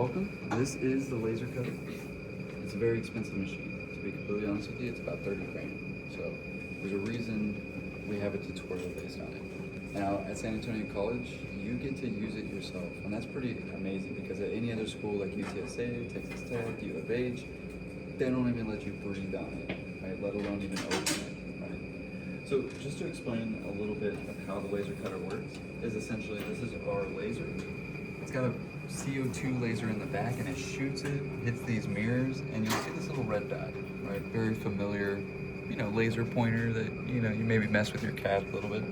Welcome. This is the laser cutter. It's a very expensive machine. To be completely honest with you, it's about 30 grand. So there's a reason we have a tutorial based on it. Now at San Antonio College, you get to use it yourself, and that's pretty amazing because at any other school like UTSA, Texas Tech, U of H, they don't even let you breathe on it, right? Let alone even open it, right? So just to explain a little bit of how the laser cutter works, is essentially this is our laser. It's got a CO2 laser in the back and it shoots it, hits these mirrors, and you'll see this little red dot, right? Very familiar, laser pointer that, you maybe mess with your cat a little bit.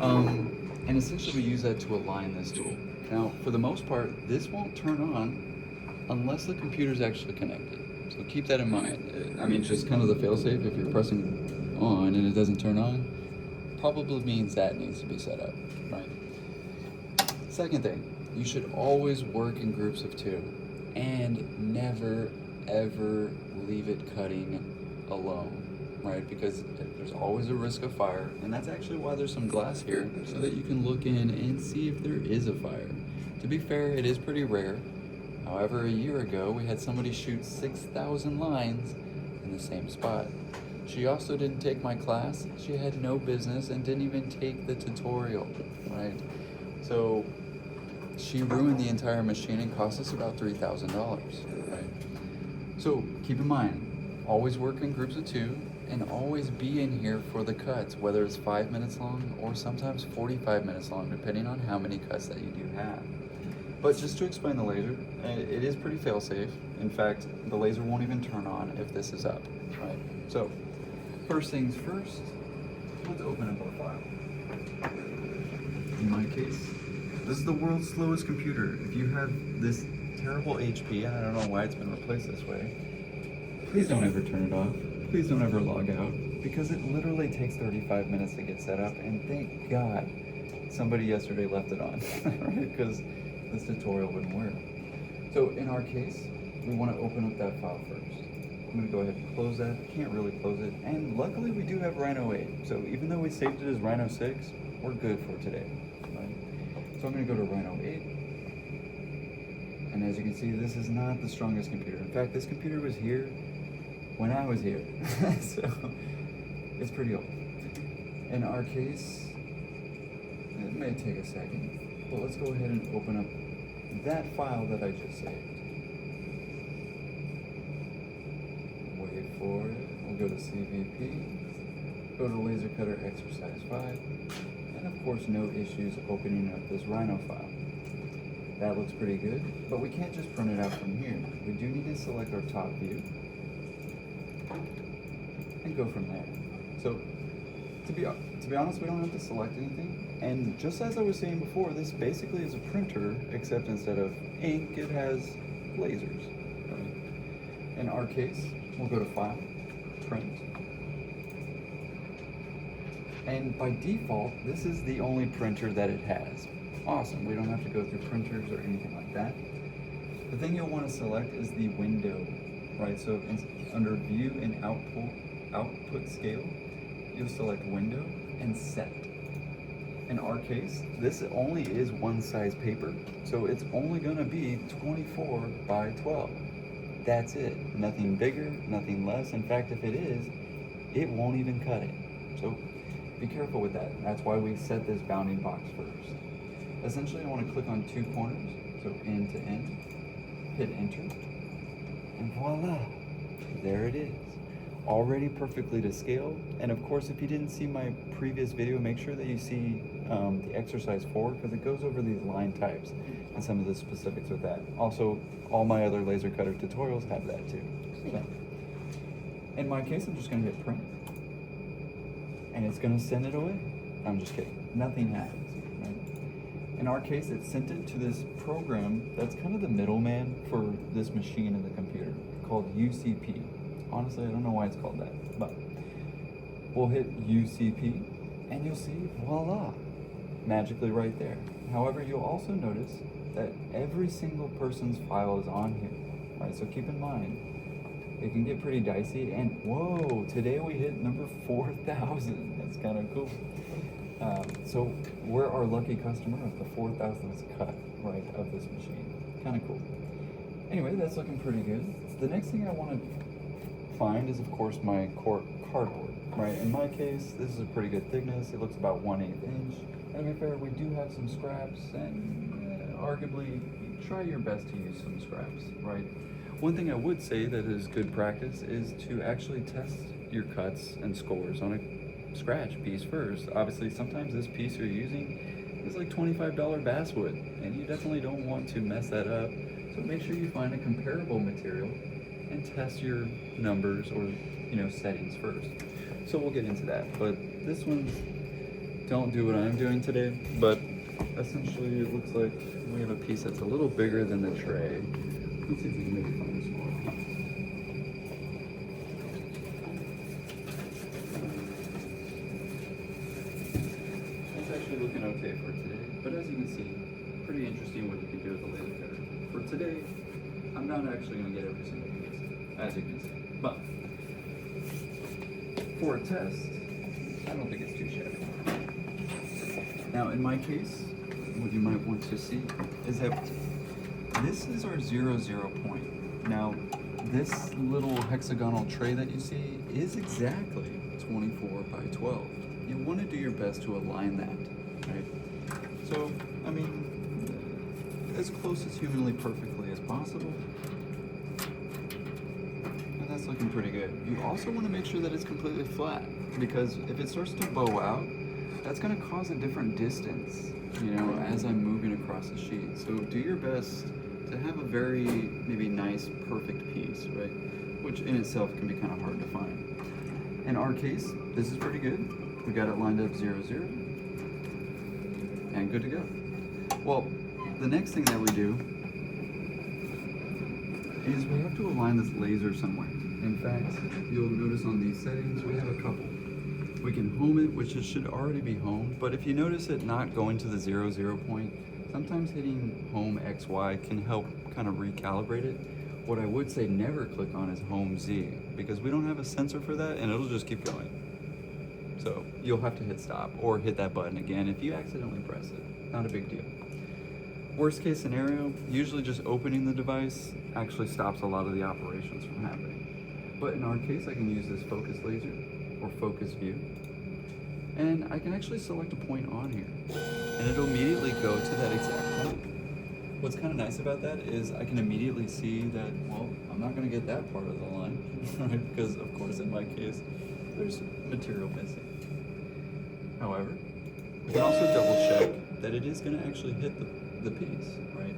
And essentially we use that to align this tool. Now, for the most part, this won't turn on unless the computer's actually connected. So keep that in mind. I mean, just kind of the fail-safe, if you're pressing on and it doesn't turn on, probably means that needs to be set up, right? Second thing, you should always work in groups of 2 and never ever leave it cutting alone, right? Because there's always a risk of fire, and that's actually why there's some glass here, so that you can look in and see if there is a fire. To be fair, it is pretty rare. However, a year ago, we had somebody shoot 6,000 lines in the same spot. She also didn't take my class. She had no business and didn't even take the tutorial, right? So she ruined the entire machine and cost us about $3,000, right? So keep in mind, always work in groups of 2 and always be in here for the cuts, whether it's 5 minutes long or sometimes 45 minutes long, depending on how many cuts that you do have. But just to explain the laser, it is pretty fail-safe. In fact, the laser won't even turn on if this is up, right? So first things first, let's open up our file. In my case, this is the world's slowest computer. If you have this terrible HP, and I don't know why it's been replaced this way, please don't ever turn it off. Please don't ever log out, because it literally takes 35 minutes to get set up, and thank God somebody yesterday left it on, right? Because this tutorial wouldn't work. So in our case, we want to open up that file first. I'm going to go ahead and close that. Can't really close it, and luckily we do have Rhino 8. So even though we saved it as Rhino 6, we're good for today. So I'm going to go to Rhino 8, and as you can see, this is not the strongest computer. In fact, this computer was here when I was here, so it's pretty old. In our case, it may take a second, but let's go ahead and open up that file that I just saved. Wait for it. We'll go to CVP, go to Laser Cutter Exercise 5, and of course no issues opening up this Rhino file. That looks pretty good, but we can't just print it out from here. We do need to select our top view and go from there. So to be honest, we don't have to select anything. And just as I was saying before, this basically is a printer, except instead of ink, it has lasers. Right? In our case, we'll go to File, Print. And by default, this is the only printer that it has. Awesome, we don't have to go through printers or anything like that. The thing you'll want to select is the window, right? So under View and Output Scale, you'll select Window and Set. In our case, this only is one size paper, so it's only gonna be 24 by 12. That's it, nothing bigger, nothing less. In fact, if it is, it won't even cut it. So be careful with that. That's why we set this bounding box first. Essentially, I want to click on 2 corners, so end to end, hit enter, and voila, there it is. Already perfectly to scale. And of course, if you didn't see my previous video, make sure that you see the exercise 4, because it goes over these line types and some of the specifics with that. Also, all my other laser cutter tutorials have that too. So, in my case, I'm just going to hit print. And it's going to send it away. I'm just kidding. Nothing happens. Right? In our case, it sent it to this program that's kind of the middleman for this machine in the computer, called UCP. Honestly, I don't know why it's called that, but we'll hit UCP, and you'll see, voila, magically right there. However, you'll also notice that every single person's file is on here, right? So keep in mind, it can get pretty dicey, and whoa, today we hit number 4,000. That's kind of cool. So we're our lucky customer of the 4,000th cut, right, of this machine. Kind of cool. Anyway, that's looking pretty good. The next thing I want to find is, of course, my cardboard, right? In my case, this is a pretty good thickness. It looks about 1/8 inch. And to be fair, we do have some scraps, and arguably, try your best to use some scraps, right? One thing I would say that is good practice is to actually test your cuts and scores on a scratch piece first. Obviously, sometimes this piece you're using is like $25 basswood, and you definitely don't want to mess that up. So make sure you find a comparable material and test your numbers or settings first. So we'll get into that. But this one, don't do what I'm doing today, but essentially it looks like we have a piece that's a little bigger than the tray. Let's see if we can maybe find a smaller piece. It's actually looking okay for today, but as you can see, pretty interesting what you can do with a laser cutter. For today, I'm not actually going to get every single piece, as you can see, but for a test, I don't think it's too shabby. Now, in my case, what you might want to see is that this is our 0, point. Now, this little hexagonal tray that you see is exactly 24 by 12. You want to do your best to align that, right? So, I mean, as close as humanly perfectly as possible. And that's looking pretty good. You also want to make sure that it's completely flat, because if it starts to bow out, that's going to cause a different distance, as I'm moving across the sheet. So do your best to have a very maybe nice, perfect piece, right? Which in itself can be kind of hard to find. In our case, this is pretty good. We got it lined up 0, and good to go. Well, the next thing that we do is we have to align this laser somewhere. In fact, you'll notice on these settings, we have a couple. We can home it, which it should already be homed, but if you notice it not going to the 0, point, sometimes hitting home XY can help kind of recalibrate it. What I would say never click on is home Z, because we don't have a sensor for that and it'll just keep going. So you'll have to hit stop or hit that button again if you accidentally press it. Not a big deal. Worst case scenario, usually just opening the device actually stops a lot of the operations from happening. But in our case, I can use this focus laser or focus view, and I can actually select a point on here and it'll immediately go to that exact point. What's kind of nice about that is I can immediately see that, well, I'm not going to get that part of the line, right? Because of course in my case, there's material missing. However, we can also double check that it is going to actually hit the piece, right?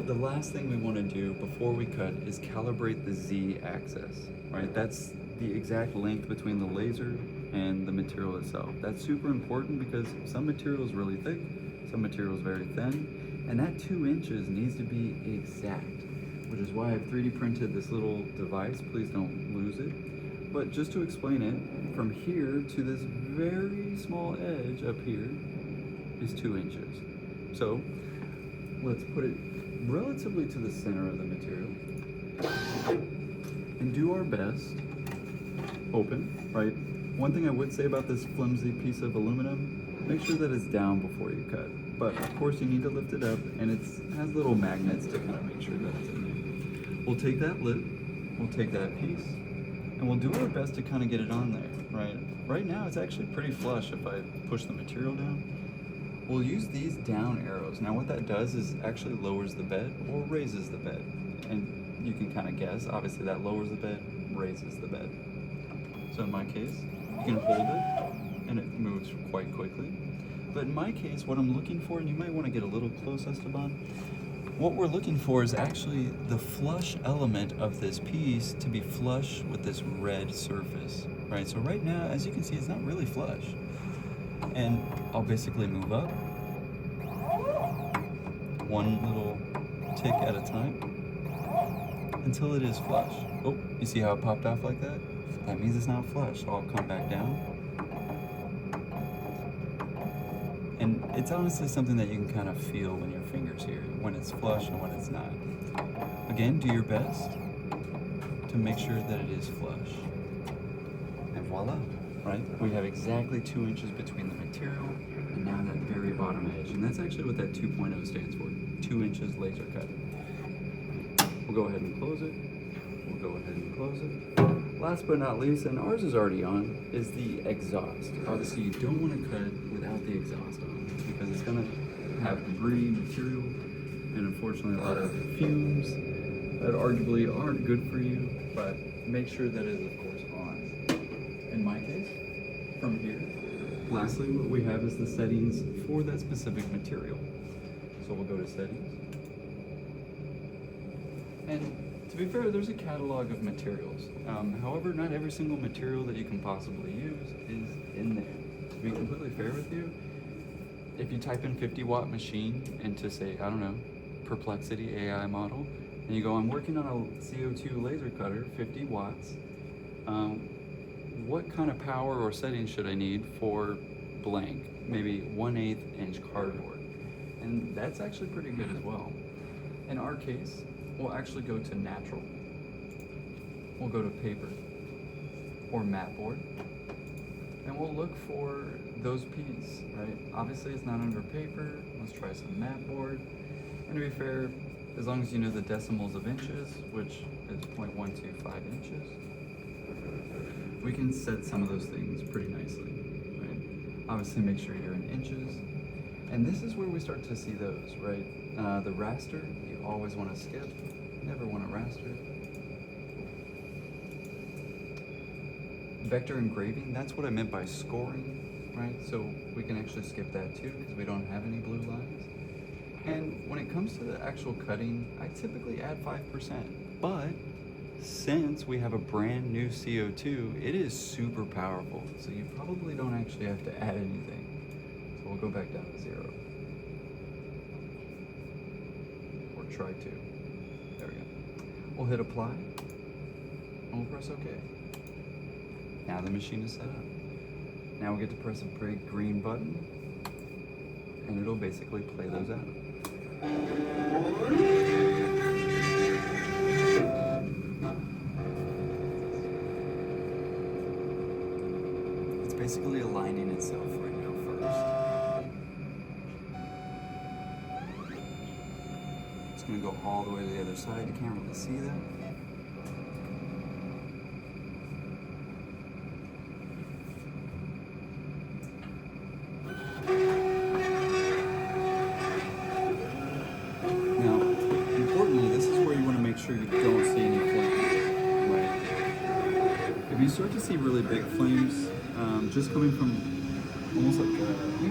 The last thing we want to do before we cut is calibrate the Z axis, right? That's the exact length between the laser and the material itself. That's super important because some material is really thick, some material is very thin, and that 2 inches needs to be exact, which is why I've 3D printed this little device. Please don't lose it. But just to explain it, from here to this very small edge up here is 2 inches. So let's put it relatively to the center of the material and do our best. Open, right? One thing I would say about this flimsy piece of aluminum, make sure that it's down before you cut. But of course you need to lift it up, and it has little magnets to kind of make sure that it's in there. We'll take that lid, we'll take that piece, and we'll do our best to kind of get it on there, right? Right now it's actually pretty flush if I push the material down. We'll use these down arrows. Now what that does is actually lowers the bed or raises the bed. And you can kind of guess, obviously that lowers the bed, raises the bed. So in my case, you can hold it and it moves quite quickly. But in my case, what I'm looking for, and you might want to get a little close, Esteban, what we're looking for is actually the flush element of this piece to be flush with this red surface, right? So right now, as you can see, it's not really flush. And I'll basically move up one little tick at a time until it is flush. Oh, you see how it popped off like that? That means it's not flush, so I'll come back down. And it's honestly something that you can kind of feel when your finger's here, when it's flush and when it's not. Again, do your best to make sure that it is flush. And voila, right? We have exactly 2 inches between the material and now that very bottom edge. And that's actually what that 2.0 stands for. 2 inches laser cut. We'll go ahead and close it. Last but not least, and ours is already on, is the exhaust. Obviously, you don't want to cut without the exhaust on because it's going to have debris, material, and unfortunately a lot of fumes that arguably aren't good for you, but make sure that it is, of course, on. In my case, from here. Lastly, what we have is the settings for that specific material. So we'll go to settings. And to be fair, there's a catalog of materials. However, not every single material that you can possibly use is in there. To be completely fair with you, if you type in 50-watt machine into, say, I don't know, Perplexity AI model, and you go, I'm working on a CO2 laser cutter, 50 watts, what kind of power or settings should I need for blank? Maybe 1/8 inch cardboard. And that's actually pretty good as well. In our case, we'll actually go to natural. We'll go to paper or mat board, and we'll look for those P's, right? Obviously it's not under paper. Let's try some mat board. And to be fair, as long as you know the decimals of inches, which is 0.125 inches, we can set some of those things pretty nicely, right? Obviously make sure you're in inches. And this is where we start to see those, right? The raster, you always want to skip, never want to raster. Vector engraving, that's what I meant by scoring, right? So we can actually skip that too because we don't have any blue lines. And when it comes to the actual cutting, I typically add 5%, but since we have a brand new CO2, it is super powerful. So you probably don't actually have to add anything. So we'll go back down to 0. Or try to. There we go. We'll hit apply, and we'll press OK. Now the machine is set up. Now we get to press a big green button, and it'll basically play those out. It's basically aligning itself right now first. It's going to go all the way to the other side. You can't really see that. Sure you don't see any flames, right? If you start to see really big flames, just coming from almost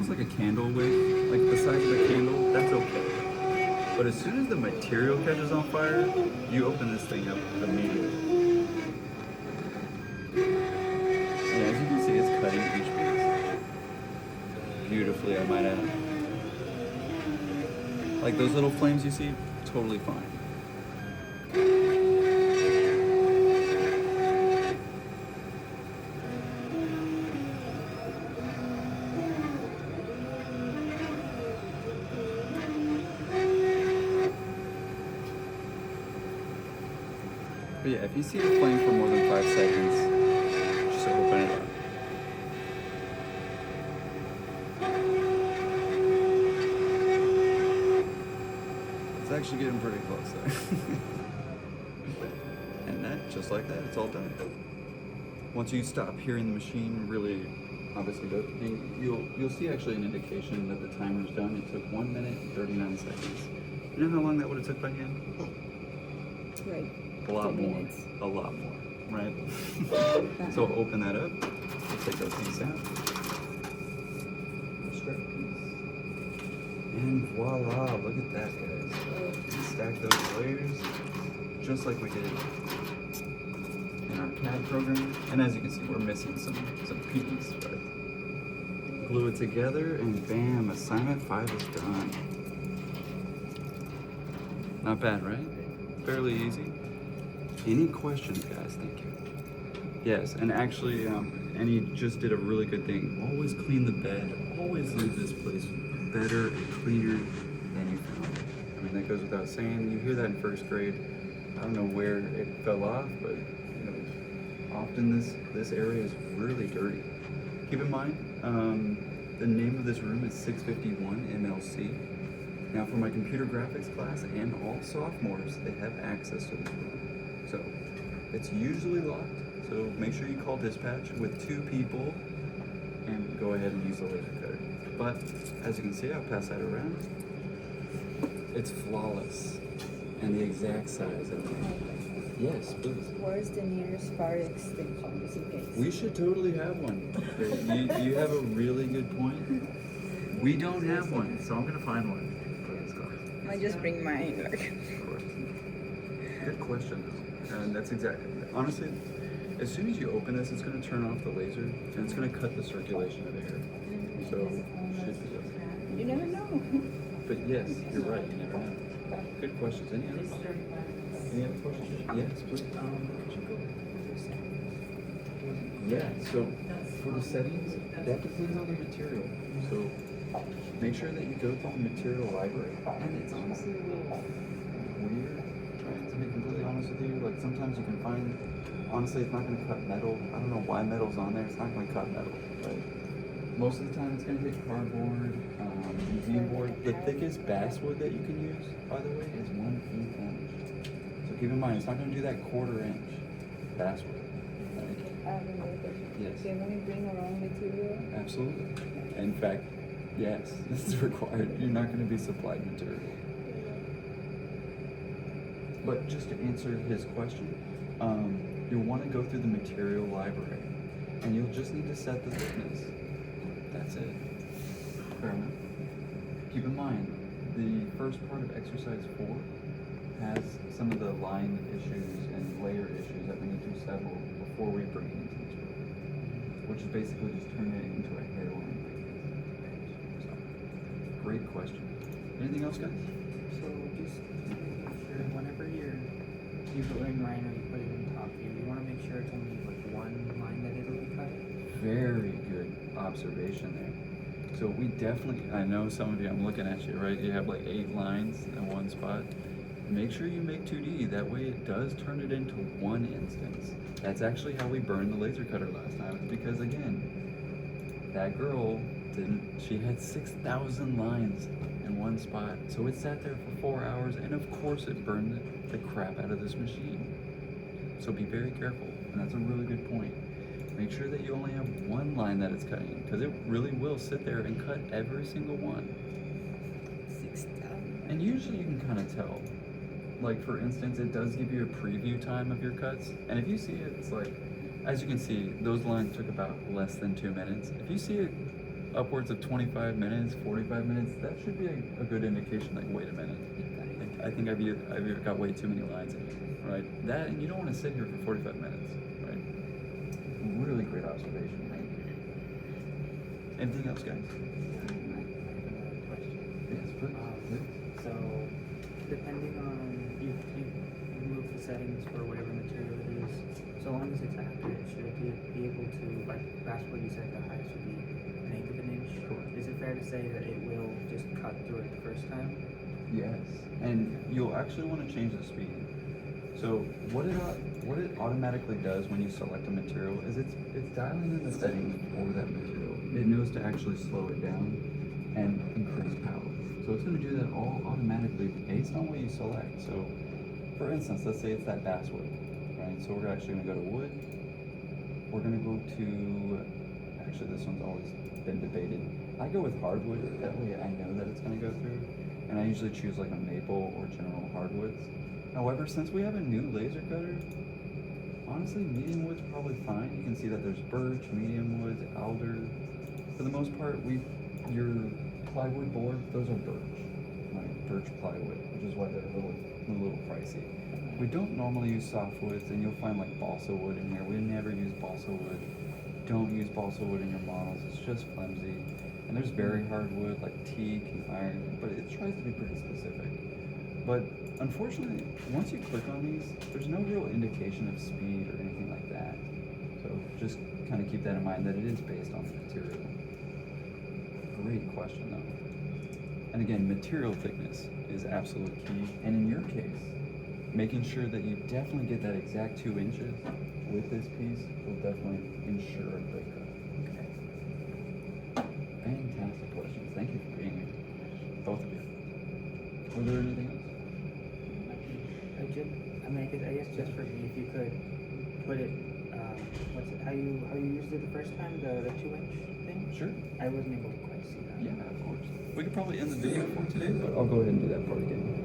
like a candle wick, like the size of a candle, that's okay. But as soon as the material catches on fire, you open this thing up immediately. And as you can see, it's cutting each piece beautifully, I might add. Like those little flames you see, totally fine. But yeah, if you see the flame for more than 5 seconds, just open it up. It's actually getting pretty close there. And that, just like that, it's all done. Once you stop hearing the machine really obviously go, you'll see actually an indication that the timer's done. It took 1 minute and 39 seconds. You know how long that would have took by hand? Right. A lot 10 more. minutes. A lot more, right? So I'll open that up. We'll take that piece out. Scrap piece. And voila, look at that, guys. Stack those layers just like we did in our CAD program. And as you can see, we're missing some pieces, but glue it together and bam, assignment 5 is done. Not bad, right? Fairly easy. Any questions, guys? Thank you. Yes, and actually, Annie just did a really good thing. Always clean the bed. Always leave this place better and cleaner than you found it. I mean, that goes without saying. You hear that in first grade. I don't know where it fell off, but you know, often this area is really dirty. Keep in mind, the name of this room is 651 MLC. Now for my computer graphics class and all sophomores, they have access to this room. So it's usually locked, so make sure you call dispatch with 2 people and go ahead and use the laser cutter. But as you can see, I'll pass that around. It's flawless and the exact size of it. Yes, please. Where's the nearest fire extinction, just in case? We should totally have one. You have a really good point. We don't have one, so I'm gonna find one for this car. I just bring mine. Like. Of course. Good question. And that's exactly. Honestly, as soon as you open this, it's gonna turn off the laser and it's gonna cut the circulation of air. So should be okay. You never know. But yes, you're right. You never know. Good questions. Any other questions? Yes, please. Yeah, so for the settings, that depends on the material. So make sure that you go through the material library. And it's honestly a little weird, right? To be completely honest with you, like sometimes you can find, honestly, it's not going to cut metal. I don't know why metal's on there. It's not going to cut metal, right? Most of the time it's going to hit cardboard, board. The thickest basswood that you can use, by the way, is 1/8 inch. So keep in mind, it's not going to do that 1/4 inch basswood. Yes. Can we bring our own material? Absolutely. In fact, yes, this is required. You're not going to be supplied material. But just to answer his question, you'll want to go through the material library, and you'll just need to set the thickness. That's it. Fair enough. Keep in mind, the first part of exercise 4 has some of the line issues and layer issues that we need to settle before we bring it into this program, which is basically just turning it into a hairline. So, great question. Anything else, guys? So just make sure whenever you put in line or you put it in top view, you want to make sure it's only like one line that it'll be cut. Very good observation there. So we definitely, I know some of you, I'm looking at you, right? You have like 8 lines in one spot. Make sure you make 2D, that way it does turn it into one instance. That's actually how we burned the laser cutter last time. It's because again, that girl she had 6,000 lines in one spot. So it sat there for 4 hours and of course it burned the crap out of this machine. So be very careful, and that's a really good point. Make sure that you only have one line that it's cutting, because it really will sit there and cut every single one. 6,000. And usually you can kind of tell. Like for instance, it does give you a preview time of your cuts, and if you see it, it's like, as you can see, those lines took about less than 2 minutes. If you see it upwards of 25 minutes, 45 minutes, that should be a good indication, like, wait a minute. I think I've got way too many lines in here, right? That, and you don't want to sit here for 45 minutes, right? Really great observation. Anything else, guys? Yes, please. So depending on you move the settings for whatever material it is, so long as it's accurate, should it be able to, like that's what you said, the highest would be 1/8 of an inch? Correct. Is it fair to say that it will just cut through it the first time? Yes, and you'll actually want to change the speed. So what it automatically does when you select a material is it's dialing in the settings for that material. It knows to actually slow it down and increase power. So it's going to do that all automatically based on what you select. So for instance, let's say it's that basswood, right? So we're actually going to go to wood. We're going to go to, actually this one's always been debated. I go with hardwood, that way I know that it's going to go through. And I usually choose like a maple or general hardwoods. However, since we have a new laser cutter, honestly, medium wood's probably fine. You can see that there's birch, medium woods, alder. For the most part, your plywood board, those are birch, right? Birch plywood, which is why they're a little pricey. We don't normally use softwoods, and you'll find like balsa wood in here. We never use balsa wood. Don't use balsa wood in your models. It's just flimsy. And there's very hard wood like teak and iron, but it tries to be pretty specific. But unfortunately, once you click on these, there's no real indication of speed or anything like that. So just kind of keep that in mind, that it is based on the material. Great question though. And again, material thickness is absolute key. And in your case, making sure that you definitely get that exact 2 inches with this piece will definitely ensure a great cut. Fantastic questions. Thank you for being here, both of you. Were there anything else? I guess just for me, if you could put it, how you used it the first time, the 2-inch thing? Sure. I wasn't able to quite see that. Yeah, of course. We could probably end the video for today, but I'll go ahead and do that part again.